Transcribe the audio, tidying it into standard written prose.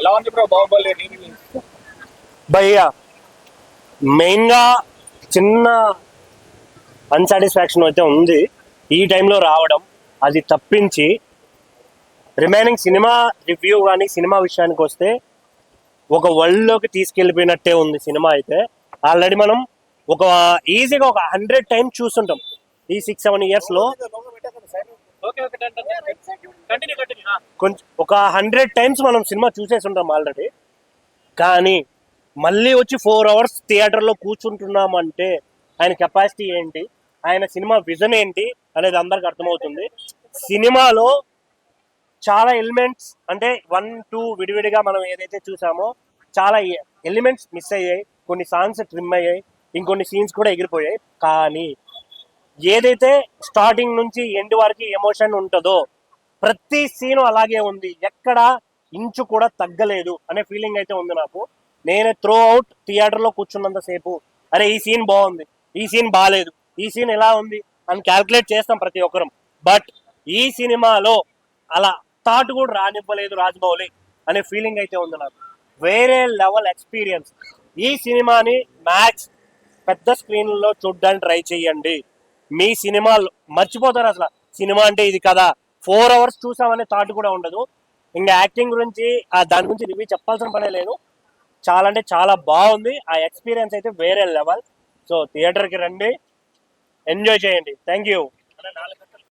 ఎలా ఉంది బ్రో బాహుబలి భయ్యా మెయిన్ గా చిన్న అన్సాటిస్ఫాక్షన్ అయితే ఉంది ఈ టైంలో రావడం. అది తప్పించి రిమైనింగ్ సినిమా రివ్యూ కానీ సినిమా విషయానికి వస్తే ఒక వరల్డ్ లోకి తీసుకెళ్లిపోయినట్టే ఉంది సినిమా అయితే. ఆల్రెడీ మనం ఒక ఈజీగా ఒక 100 టైమ్స్ చూస్తుంటాం ఈ 6-7 ఇయర్స్ లో. కొంచెం ఒక 100 టైమ్స్ మనం సినిమా చూసేసి ఉంటాం ఆల్రెడీ. కానీ మళ్ళీ వచ్చి 4 అవర్స్ థియేటర్లో కూర్చుంటున్నామంటే ఆయన కెపాసిటీ ఏంటి, ఆయన సినిమా విజన్ ఏంటి అనేది అందరికి అర్థమవుతుంది. సినిమాలో చాలా ఎలిమెంట్స్ అంటే 1-2 విడివిడిగా మనం ఏదైతే చూసామో చాలా ఎలిమెంట్స్ మిస్ అయ్యాయి. కొన్ని సాంగ్స్ ట్రిమ్ అయ్యాయి, ఇంకొన్ని సీన్స్ కూడా ఎగిరిపోయాయి. కానీ ఏదైతే స్టార్టింగ్ నుంచి ఎండ్ వరకు ఎమోషన్ ఉంటుందో ప్రతి సీను అలాగే ఉంది, ఎక్కడ ఇంచు కూడా తగ్గలేదు అనే ఫీలింగ్ అయితే ఉంది నాకు. నేను త్రూ అవుట్ థియేటర్లో కూర్చున్నంతసేపు అరే ఈ సీన్ బాగుంది, ఈ సీన్ బాగాలేదు, ఈ సీన్ ఎలా ఉంది అని క్యాల్కులేట్ చేస్తాం ప్రతి ఒక్కరం. బట్ ఈ సినిమాలో అలా థాట్ కూడా రానివ్వలేదు రాజమౌళి అనే ఫీలింగ్ అయితే ఉంది నాకు. వేరే లెవెల్ ఎక్స్పీరియన్స్. ఈ సినిమాని మ్యాక్స్ పెద్ద స్క్రీన్లో చూడడానికి ట్రై చేయండి. మీ సినిమాలు మర్చిపోతారు అసలు సినిమా అంటే ఇది కదా. 4 అవర్స్ చూసామనే థాట్ కూడా ఉండదు. ఇంకా యాక్టింగ్ గురించి దాని గురించి రివ్యూ చెప్పాల్సిన పనే లేదు. చాలా అంటే చాలా బాగుంది. ఆ ఎక్స్పీరియన్స్ అయితే వేరే లెవెల్. సో థియేటర్కి రండి, ఎంజాయ్ చేయండి. Thank you.